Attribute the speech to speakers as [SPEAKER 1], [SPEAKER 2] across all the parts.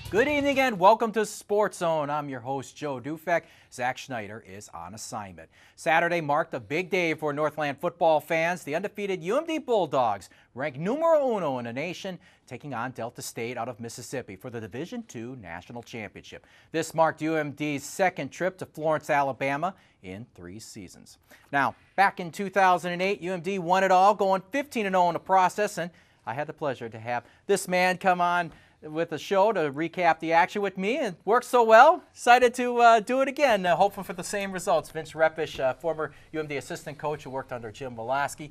[SPEAKER 1] Good evening and welcome to Sports Zone. I'm your host, Joe Dufek. Zach Schneider is on assignment. Saturday marked a big day for Northland football fans. The undefeated UMD Bulldogs, ranked numero uno in the nation, taking on Delta State out of Mississippi for the Division II National Championship. This marked UMD's second trip to Florence, Alabama in 3 seasons. Now, back in 2008, UMD won it all, going 15-0 in the process, and I had the pleasure to have this man come on with the show to recap the action with me, and worked so well, decided to do it again, hoping for the same results. Vince Repish, former UMD assistant coach who worked under Jim Wolaski.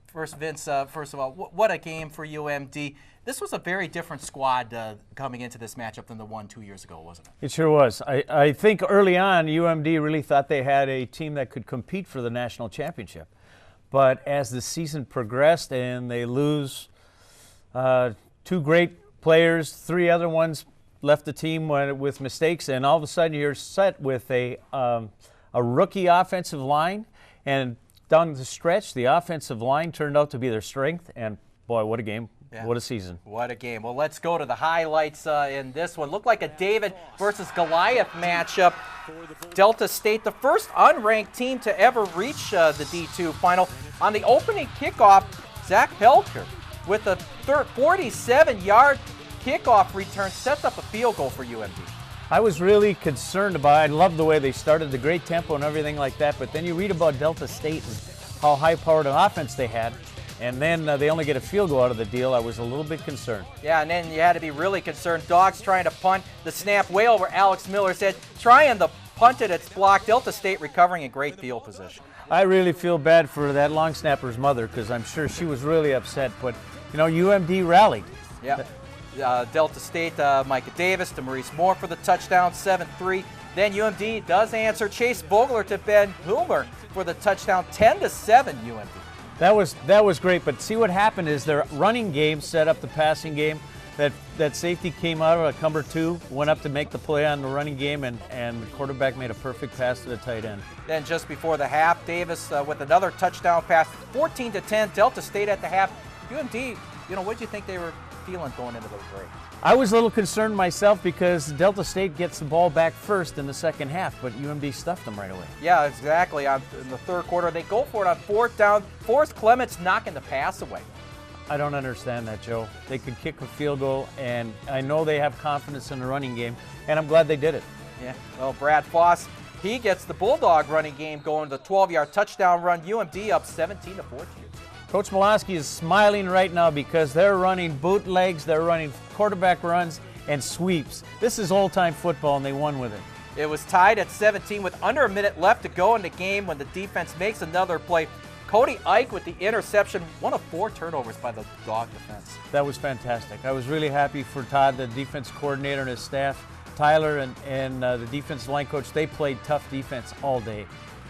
[SPEAKER 1] First, Vince, first of all, what a game for UMD. This was a very different squad coming into this matchup than the one 2 years ago, wasn't it?
[SPEAKER 2] It sure was. I think early on, UMD really thought they had a team that could compete for the national championship. But as the season progressed and they lose 2 great players, 3 other ones left the team with mistakes, and all of a sudden you're set with a rookie offensive line, and down the stretch, the offensive line turned out to be their strength, and boy, what a game. Yeah. What a season.
[SPEAKER 1] What a game. Well, let's go to the highlights in this one. Looked like a David versus Goliath matchup. Delta State, the first unranked team to ever reach the D2 final. On the opening kickoff, Zach Helker with a 47-yard kickoff return sets up a field goal for UMD.
[SPEAKER 2] I was really concerned about it. I love the way they started, the great tempo and everything like that, but then you read about Delta State and how high-powered an offense they had, and then they only get a field goal out of the deal. I was a little bit concerned. Yeah,
[SPEAKER 1] and then you had to be really concerned. Dogs trying to punt. The snap way over Alex Miller said, trying to punt it, it's blocked. Delta State recovering in great field position.
[SPEAKER 2] I really feel bad for that long snapper's mother because I'm sure she was really upset, but, you know, UMD rallied.
[SPEAKER 1] Yeah. Delta State, Micah Davis to Maurice Moore for the touchdown, 7-3. Then UMD does answer. Chase Vogler to Ben Hilmer for the touchdown, 10-7 UMD.
[SPEAKER 2] That was great, but see what happened is their running game set up the passing game. That safety came out of cover 2, went up to make the play on the running game, and the quarterback made a perfect pass to the tight end.
[SPEAKER 1] Then just before the half, Davis with another touchdown pass, 14-10, Delta State at the half. UMD, you know, what did you think they were feeling going into the break?
[SPEAKER 2] I was a little concerned myself because Delta State gets the ball back first in the second half, but UMD stuffed them right away.
[SPEAKER 1] Yeah, exactly. In the third quarter, they go for it on 4th down. Forrest Clements knocking the pass away.
[SPEAKER 2] I don't understand that, Joe. They could kick a field goal, and I know they have confidence in the running game, and I'm glad they did it.
[SPEAKER 1] Yeah, well, Brad Foss, he gets the Bulldog running game going to the 12-yard touchdown run. UMD up 17-14.
[SPEAKER 2] Coach Wolaski is smiling right now because they're running bootlegs, they're running quarterback runs and sweeps. This is old-time football, and they won with it.
[SPEAKER 1] It was tied at 17 with under a minute left to go in the game when the defense makes another play. Cody Ike with the interception, 1 of 4 turnovers by the Dog defense.
[SPEAKER 2] That was fantastic. I was really happy for Todd, the defense coordinator, and his staff. Tyler and the defensive line coach, they played tough defense all day.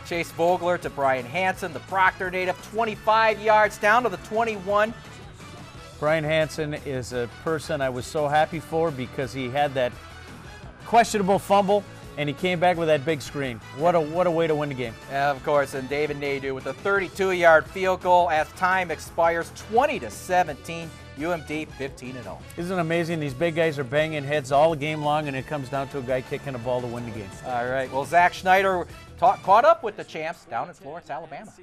[SPEAKER 1] Chase Vogler to Brian Hansen, the Proctor native, 25 yards down to the 21.
[SPEAKER 2] Brian Hansen is a person I was so happy for because he had that questionable fumble and he came back with that big screen. What a way to win the game.
[SPEAKER 1] Yeah, of course, and David Nadeau with a 32-yard field goal as time expires, 20-17. UMD 15-0.
[SPEAKER 2] Isn't it amazing? These big guys are banging heads all game long, and it comes down to a guy kicking a ball to win the game.
[SPEAKER 1] All right. Well, Zach Schneider caught up with the champs down in Florence, Alabama.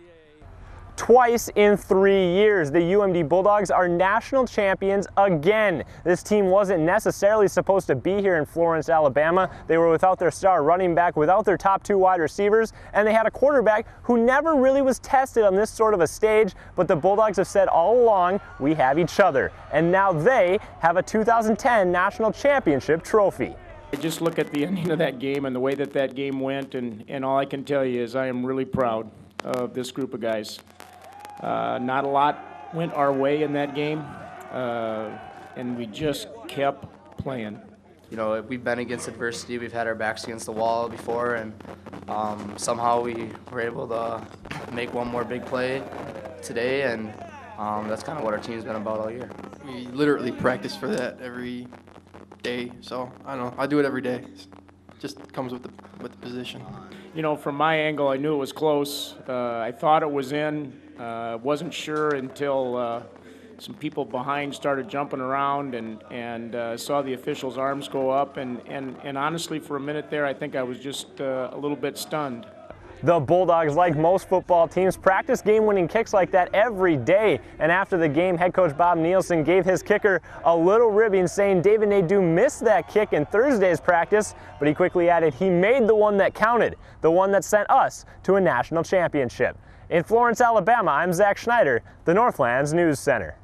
[SPEAKER 3] Twice in 3 years, the UMD Bulldogs are national champions again. This team wasn't necessarily supposed to be here in Florence, Alabama. They were without their star running back, without their top 2 wide receivers, and they had a quarterback who never really was tested on this sort of a stage, but the Bulldogs have said all along, we have each other. And now they have a 2010 national championship trophy.
[SPEAKER 4] I just look at the ending of that game and the way that game went, and all I can tell you is I am really proud of this group of guys. Not a lot went our way in that game, and we just kept playing.
[SPEAKER 5] You know, we've been against adversity. We've had our backs against the wall before, and somehow we were able to make one more big play today, and that's kind of what our team's been about all year.
[SPEAKER 6] We literally practice for that every day, so I don't know. I do it every day. It just comes with the position.
[SPEAKER 4] You know, from my angle, I knew it was close. I thought it was in. Wasn't sure until some people behind started jumping around and saw the officials' arms go up. And honestly, for a minute there, I think I was just a little bit stunned.
[SPEAKER 3] The Bulldogs, like most football teams, practice game-winning kicks like that every day. And after the game, head coach Bob Nielsen gave his kicker a little ribbing, saying David Nadeau missed that kick in Thursday's practice, but he quickly added he made the one that counted, the one that sent us to a national championship. In Florence, Alabama, I'm Zach Schneider, the Northlands News Center.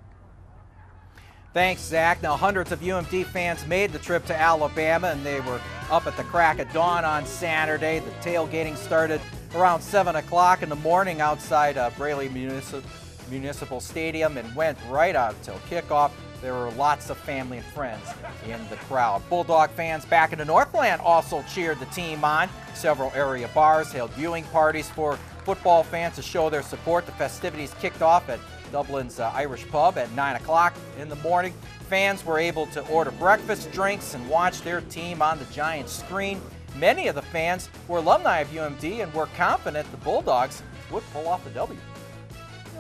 [SPEAKER 1] Thanks, Zach. Now, hundreds of UMD fans made the trip to Alabama, and they were up at the crack of dawn on Saturday. The tailgating started around 7 o'clock in the morning outside Braley Municipal Stadium and went right out until kickoff. There were lots of family and friends in the crowd. Bulldog fans back in the Northland also cheered the team on. Several area bars held viewing parties for football fans to show their support. The festivities kicked off at Dublin's Irish Pub at 9 o'clock in the morning. Fans were able to order breakfast, drinks, and watch their team on the giant screen. Many of the fans were alumni of UMD and were confident the Bulldogs would pull off the W.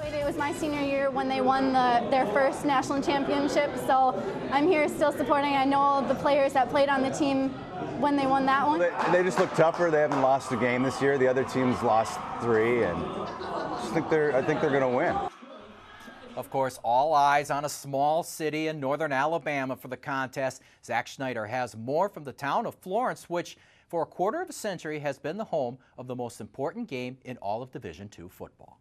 [SPEAKER 7] It was my senior year when they won their first national championship, so I'm here still supporting. I know the players that played on the team when they won that one.
[SPEAKER 8] They just look tougher. They haven't lost a game this year. The other teams lost 3, and I think they're going to win.
[SPEAKER 1] Of course, all eyes on a small city in northern Alabama for the contest. Zach Schneider has more from the town of Florence, which for a quarter of a century has been the home of the most important game in all of Division II football.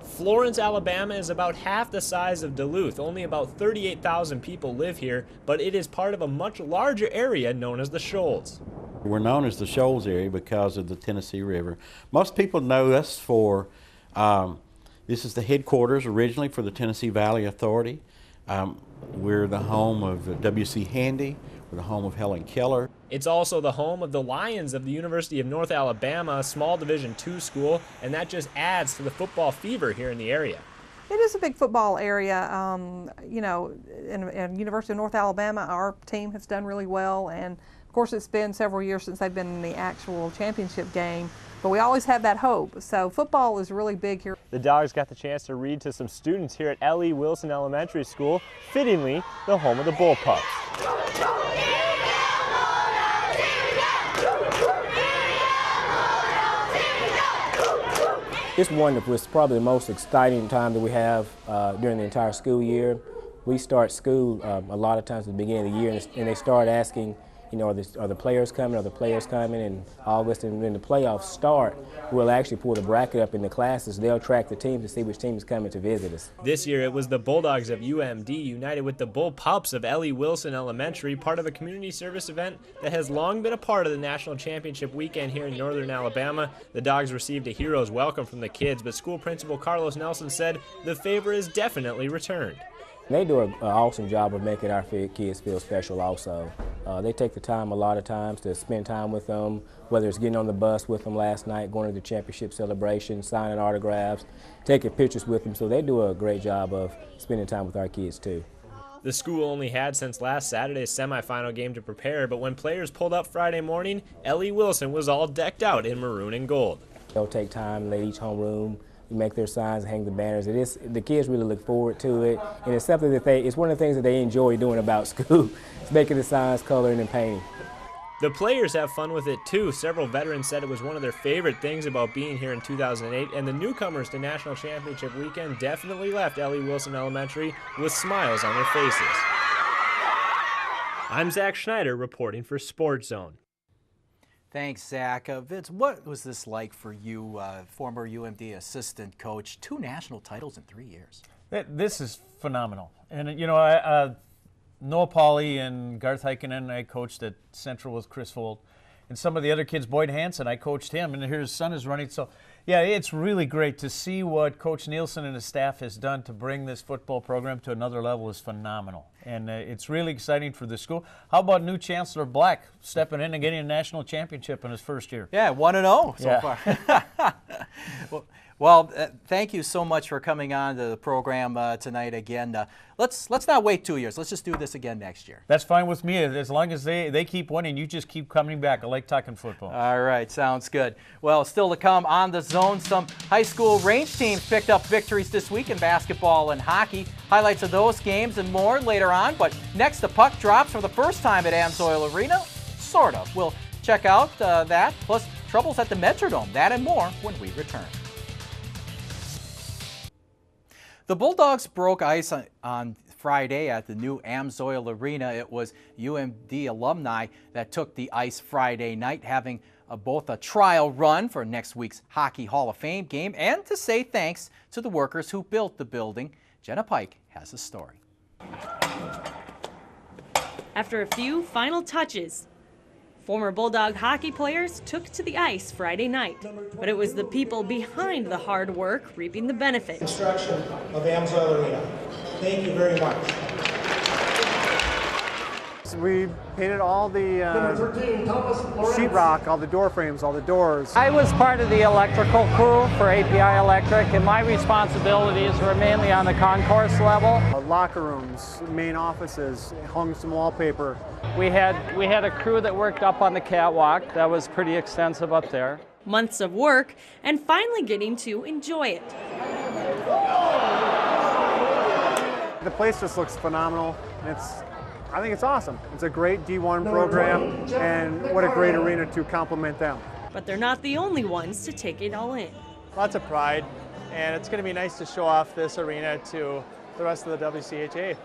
[SPEAKER 9] Florence, Alabama is about half the size of Duluth. Only about 38,000 people live here, but it is part of a much larger area known as the Shoals.
[SPEAKER 10] We're known as the Shoals area because of the Tennessee River. Most people know us for, this is the headquarters originally for the Tennessee Valley Authority. We're the home of W.C. Handy. We're the home of Helen Keller.
[SPEAKER 9] It's also the home of the Lions of the University of North Alabama, a small Division II school, and that just adds to the football fever here in the area.
[SPEAKER 11] It is a big football area. You know, in University of North Alabama, our team has done really well, and of course it's been several years since they've been in the actual championship game, but we always have that hope. So football is really big here.
[SPEAKER 3] The Dogs got the chance to read to some students here at L.E. Wilson Elementary School, fittingly the home of the Bullpups.
[SPEAKER 12] It's wonderful. It's probably the most exciting time that we have during the entire school year. We start school a lot of times at the beginning of the year, and they start asking, you know, are the players coming? Are the players coming? In August, and when the playoffs start, we'll actually pull the bracket up in the classes. They'll track the teams to see which team is coming to visit us.
[SPEAKER 9] This year, it was the Bulldogs of UMD united with the Bullpups of L.E. Wilson Elementary, part of a community service event that has long been a part of the national championship weekend here in northern Alabama. The Dogs received a hero's welcome from the kids, but school principal Carlos Nelson said the favor is definitely returned.
[SPEAKER 12] They do an awesome job of making our kids feel special also. They take the time a lot of times to spend time with them, whether it's getting on the bus with them last night, going to the championship celebration, signing autographs, taking pictures with them. So they do a great job of spending time with our kids too.
[SPEAKER 9] The school only had since last Saturday's semifinal game to prepare, but when players pulled up Friday morning, L.E. Wilson was all decked out in maroon and gold.
[SPEAKER 12] They'll take time, let each homeroom make their signs and hang the banners. The kids really look forward to it, and it's something that it's one of the things that they enjoy doing about school. It's making the signs, coloring, and painting.
[SPEAKER 9] The players have fun with it too. Several veterans said it was one of their favorite things about being here in 2008, and the newcomers to National Championship weekend definitely left L.E. Wilson Elementary with smiles on their faces. I'm Zach Schneider reporting for SportsZone.
[SPEAKER 1] Thanks, Zach. Vince, what was this like for you, former UMD assistant coach? 2 national titles in 3 years.
[SPEAKER 2] This is phenomenal. And, you know, Noah Pauly and Garth Heikkinen, I coached at Central with Chris Holt. And some of the other kids, Boyd Hansen, I coached him, and here his son is running. So, yeah, it's really great to see what Coach Nielsen and his staff has done to bring this football program to another level is phenomenal. And it's really exciting for the school. How about new Chancellor Black stepping in and getting a national championship in his first year?
[SPEAKER 1] Yeah, 1-0 so far. Well, thank you so much for coming on to the program tonight again. Let's not wait 2 years. Let's just do this again next year.
[SPEAKER 2] That's fine with me. As long as they keep winning, you just keep coming back. I like talking football.
[SPEAKER 1] All right, sounds good. Well, still to come on the zone, some high school range teams picked up victories this week in basketball and hockey. Highlights of those games and more later on. But next, the puck drops for the first time at Amsoil Arena. Sort of. We'll check out that, plus troubles at the Metrodome. That and more when we return. The Bulldogs broke ice on Friday at the new Amsoil Arena. It was UMD alumni that took the ice Friday night, having both a trial run for next week's Hockey Hall of Fame game and to say thanks to the workers who built the building. Jenna Pike has a story.
[SPEAKER 13] After a few final touches, former Bulldog hockey players took to the ice Friday night, but it was the people behind the hard work reaping the benefit.
[SPEAKER 14] Construction of Amsoil Arena. Thank you very much.
[SPEAKER 15] We painted all the sheetrock, all the door frames, all the doors.
[SPEAKER 16] I was part of the electrical crew for API Electric, and my responsibilities were mainly on the concourse level.
[SPEAKER 15] Locker rooms, main offices, hung some wallpaper.
[SPEAKER 16] We had a crew that worked up on the catwalk. That was pretty extensive up there.
[SPEAKER 13] Months of work and finally getting to enjoy it.
[SPEAKER 15] The place just looks phenomenal. I think it's awesome. It's a great D1 program, and what a great arena to complement them.
[SPEAKER 13] But they're not the only ones to take it all in.
[SPEAKER 17] Lots of pride, and it's going to be nice to show off this arena to the rest of the WCHA.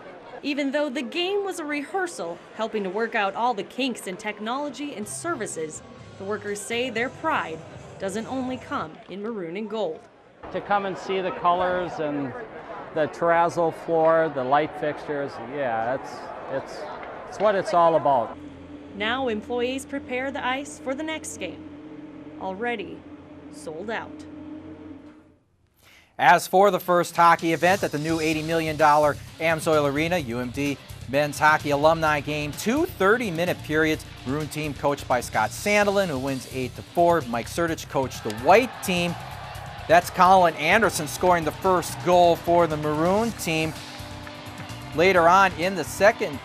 [SPEAKER 13] Even though the game was a rehearsal, helping to work out all the kinks in technology and services, the workers say their pride doesn't only come in maroon and gold.
[SPEAKER 16] To come and see the colors and the terrazzo floor, the light fixtures, yeah, it's what it's all about.
[SPEAKER 13] Now employees prepare the ice for the next game. Already sold out.
[SPEAKER 1] As for the first hockey event at the new $80 million Amsoil Arena, UMD men's hockey alumni game, 2 30-minute periods. Maroon team coached by Scott Sandelin, who wins 8-4. Mike Sertich coached the white team. That's Colin Anderson scoring the first goal for the Maroon team. Later on in the second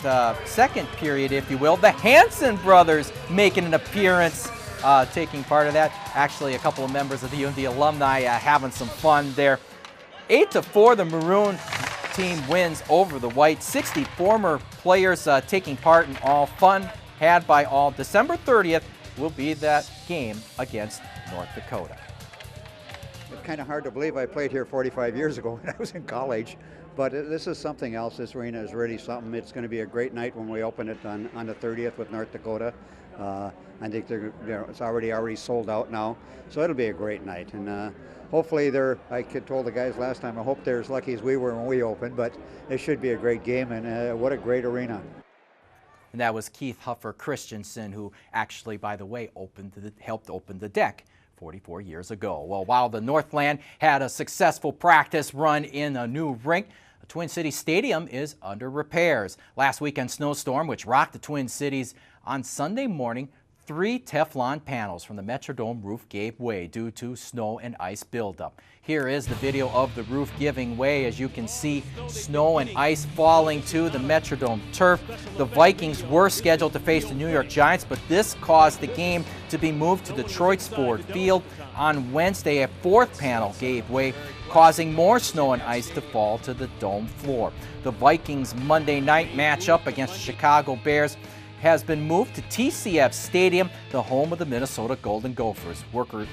[SPEAKER 1] period, if you will, the Hanson brothers making an appearance, taking part of that. Actually, a couple of members of the UMD alumni having some fun there. 8-4, the Maroon team wins over the White. 60 former players taking part in all fun had by all. December 30th will be that game against North Dakota.
[SPEAKER 18] It's kind of hard to believe I played here 45 years ago when I was in college. But this is something else. This arena is really something. It's going to be a great night when we open it on the 30th with North Dakota. I think it's already sold out now, so it'll be a great night. And hopefully I told the guys last time, I hope they're as lucky as we were when we opened, but it should be a great game, and what a great arena.
[SPEAKER 1] And that was Keith Huffer Christensen, who actually, by the way, helped open the deck 44 years ago. Well, while the Northland had a successful practice run in a new rink, the Twin Cities Stadium is under repairs. Last weekend's snowstorm, which rocked the Twin Cities on Sunday morning, 3 Teflon panels from the Metrodome roof gave way due to snow and ice buildup. Here is the video of the roof giving way. As you can see, snow and ice falling to the Metrodome turf. The Vikings were scheduled to face the New York Giants, but this caused the game to be moved to Detroit's Ford Field. On Wednesday, a 4th panel gave way, causing more snow and ice to fall to the dome floor. The Vikings' Monday night matchup against the Chicago Bears has been moved to TCF Stadium, the home of the Minnesota Golden Gophers. Workers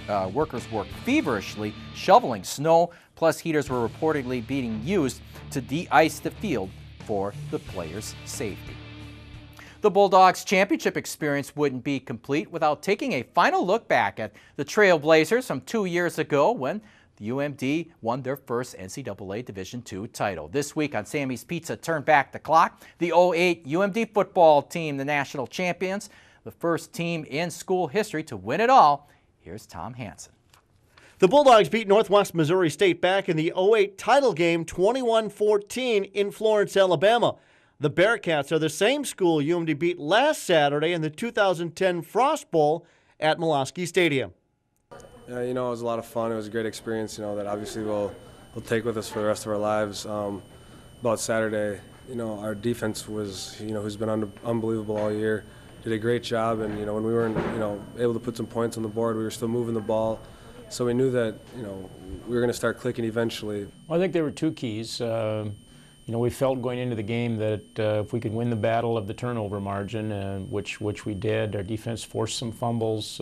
[SPEAKER 1] worked feverishly shoveling snow, plus heaters were reportedly being used to de-ice the field for the players' safety. The Bulldogs' championship experience wouldn't be complete without taking a final look back at the Trailblazers from 2 years ago when the UMD won their first NCAA Division II title. This week on Sammy's Pizza, Turn Back the Clock, the 08 UMD football team, the national champions, the first team in school history to win it all. Here's Tom Hansen.
[SPEAKER 19] The Bulldogs beat Northwest Missouri State back in the 08 title game 21-14 in Florence, Alabama. The Bearcats are the same school UMD beat last Saturday in the 2010 Frost Bowl at Molosky Stadium.
[SPEAKER 20] You know, it was a lot of fun. It was a great experience, you know, that obviously we'll take with us for the rest of our lives. About Saturday, you know, our defense was, you know, who's been unbelievable all year, did a great job. And, you know, when we weren't, you know, able to put some points on the board, we were still moving the ball. So we knew that, you know, we were going to start clicking eventually.
[SPEAKER 21] Well, I think there were two keys. You know, we felt going into the game that if we could win the battle of the turnover margin, which we did, our defense forced some fumbles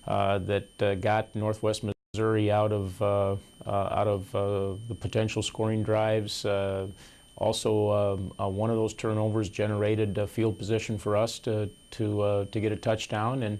[SPEAKER 21] that got Northwest Missouri out of the potential scoring drives. Also, one of those turnovers generated a field position for us to get a touchdown,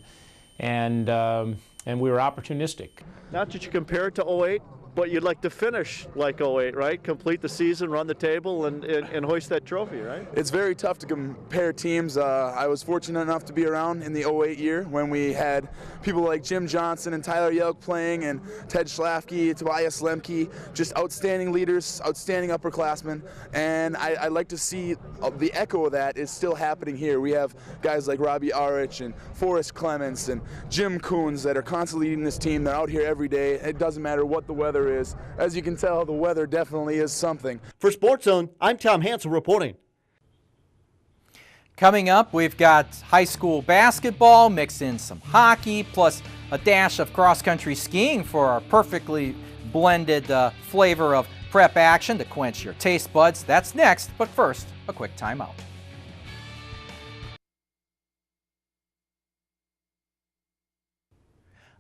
[SPEAKER 21] and we were opportunistic.
[SPEAKER 19] Not that you compare it to 08, but you'd like to finish like 08, right? Complete the season, run the table, and hoist that trophy, right?
[SPEAKER 22] It's very tough to compare teams. I was fortunate enough to be around in the 08 year when we had people like Jim Johnson and Tyler Yelk playing, and Ted Schlafke, Tobias Lemke, just outstanding leaders, outstanding upperclassmen. And I like to see the echo of that is still happening here. We have guys like Robbie Arich and Forrest Clements and Jim Coons that are constantly leading this team. They're out here every day. It doesn't matter what the weather is. As you can tell, the weather definitely is something.
[SPEAKER 19] For SportsZone, I'm Tom Hansel reporting.
[SPEAKER 1] Coming up, we've got high school basketball, mix in some hockey, plus a dash of cross-country skiing for our perfectly blended flavor of prep action to quench your taste buds. That's next, but first, a quick timeout.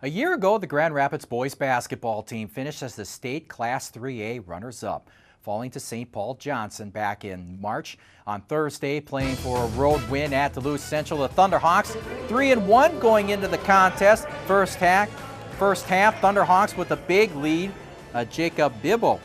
[SPEAKER 1] A year ago, the Grand Rapids boys basketball team finished as the state Class 3A runners-up, falling to St. Paul Johnson back in March. On Thursday, playing for a road win at Duluth Central, the Thunderhawks 3-1 going into the contest. First half, Thunderhawks with a big lead. Jacob Bibbo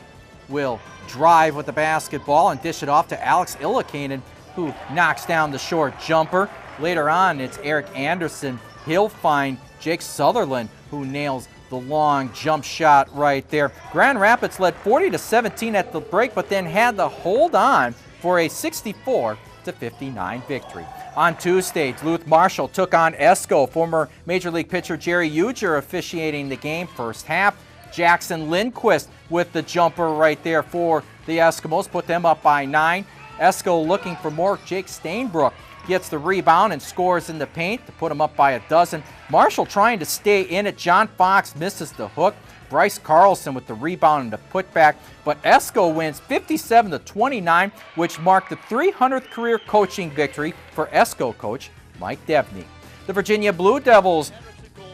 [SPEAKER 1] will drive with the basketball and dish it off to Alex Illikainen, who knocks down the short jumper. Later on, it's Eric Anderson. He'll find Jake Sutherland, who nails the long jump shot right there. Grand Rapids led 40-17 at the break, but then had to hold on for a 64-59 victory. On Tuesday, Duluth Marshall took on Esco. Former Major League pitcher Jerry Uger officiating the game first half. Jackson Lindquist with the jumper right there for the Eskimos, put them up by 9. Esco looking for more. Jake Stainbrook gets the rebound and scores in the paint to put him up by 12. Marshall trying to stay in it. John Fox misses the hook. Bryce Carlson with the rebound and the putback. But Esco wins 57-29, which marked the 300th career coaching victory for Esco coach Mike Devney. The Virginia Blue Devils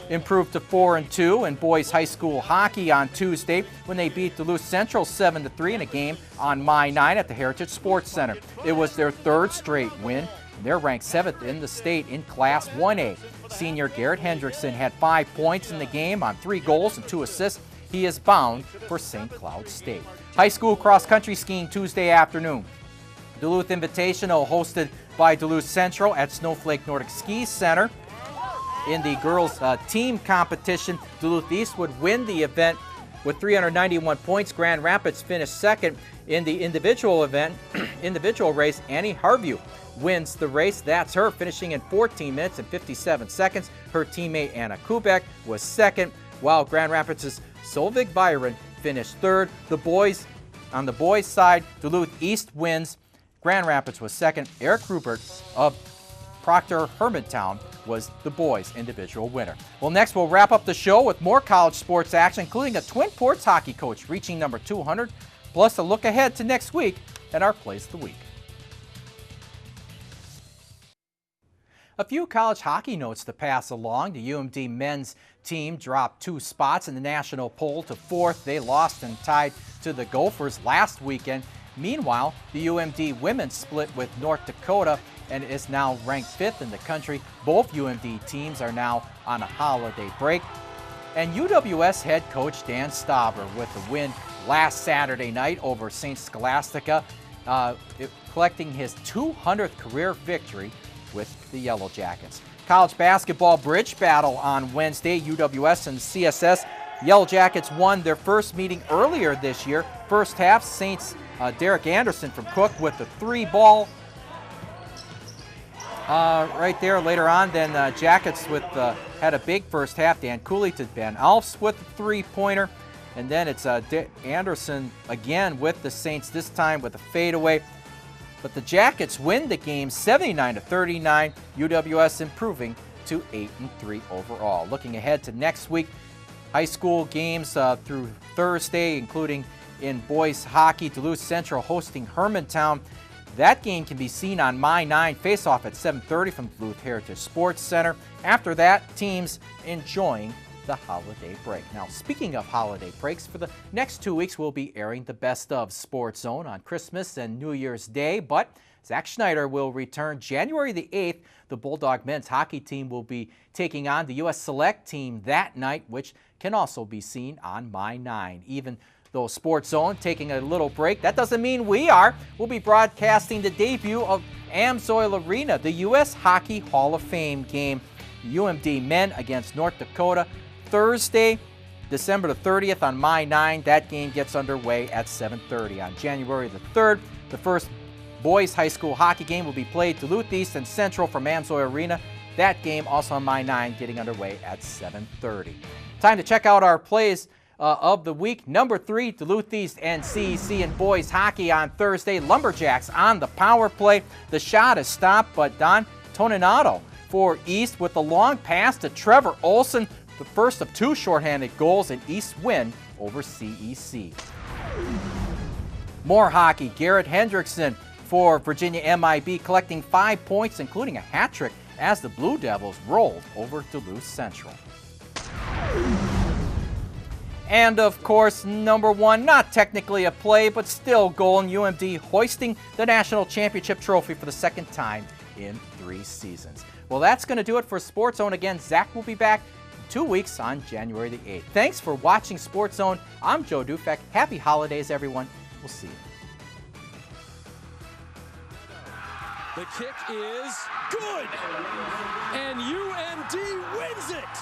[SPEAKER 1] improved to 4-2 in boys high school hockey on Tuesday when they beat Duluth Central 7-3 in a game on May 9 at the Heritage Sports Center. It was their third straight win. They're ranked 7th in the state in Class 1A. Senior Garrett Hendrickson had 5 points in the game on 3 goals and 2 assists. He is bound for St. Cloud State. High school cross-country skiing Tuesday afternoon. Duluth Invitational hosted by Duluth Central at Snowflake Nordic Ski Center. In the girls' team competition, Duluth East would win the event with 391 points. Grand Rapids finished second. In the individual race, Annie Harview wins the race. That's her, finishing in 14 minutes and 57 seconds. Her teammate Anna Kubek was second, while Grand Rapids' Solvig Byron finished third. On the boys' side, Duluth East wins. Grand Rapids was second. Eric Rupert of Proctor Hermantown was the boys' individual winner. Well, next we'll wrap up the show with more college sports action, including a Twin Ports hockey coach reaching number 200, plus a look ahead to next week and our Plays of the Week. A few college hockey notes to pass along. The UMD men's team dropped 2 spots in the national poll to 4th. They lost and tied to the Gophers last weekend. Meanwhile, the UMD women split with North Dakota and is now ranked 5th in the country. Both UMD teams are now on a holiday break. And UWS head coach Dan Stauber with the win last Saturday night over St. Scholastica, collecting his 200th career victory with the Yellow Jackets. College basketball bridge battle on Wednesday, UWS and CSS. Yellow Jackets won their first meeting earlier this year. First half, Saints' Derek Anderson from Cook with the 3-ball. right there later on. Then Jackets with had a big first half. Dan Cooley to Ben Alfs with a three-pointer. And then it's Anderson again with the Saints, this time with a fadeaway. But the Jackets win the game 79-39. UWS improving to 8-3 overall. Looking ahead to next week, high school games through Thursday, including in boys hockey, Duluth Central hosting Hermantown. That game can be seen on My 9 face-off at 7:30 from Duluth Heritage Sports Center. After that, teams enjoying the holiday break. Now, speaking of holiday breaks, for the next 2 weeks, we'll be airing the best of Sports Zone on Christmas and New Year's Day, but Zach Schneider will return January the 8th. The Bulldog men's hockey team will be taking on the U.S. Select team that night, which can also be seen on My 9. Even though Sports Zone taking a little break, that doesn't mean we are. We'll be broadcasting the debut of Amsoil Arena, the U.S. Hockey Hall of Fame game. UMD men against North Dakota, Thursday, December the 30th on My 9. That game gets underway at 7:30. On January the 3rd, the first boys high school hockey game will be played Duluth East and Central from Amsoil Arena. That game also on My 9 getting underway at 7:30. Time to check out our plays of the week. Number 3, Duluth East and CEC in boys hockey on Thursday. Lumberjacks on the power play. The shot is stopped, but Don Toninato for East with the long pass to Trevor Olson. The first of 2 shorthanded goals, and East win over CEC. More hockey. Garrett Hendrickson for Virginia MIB collecting 5 points, including a hat trick as the Blue Devils rolled over Duluth Central. And of course, number 1, not technically a play, but still goal in UMD hoisting the national championship trophy for the second time in 3 seasons. Well, that's going to do it for Sports Zone. Again, Zach will be back in 2 weeks on January the 8th. Thanks for watching Sports Zone. I'm Joe Dufek. Happy holidays, everyone. We'll see you.
[SPEAKER 5] The kick is good, and UMD wins it.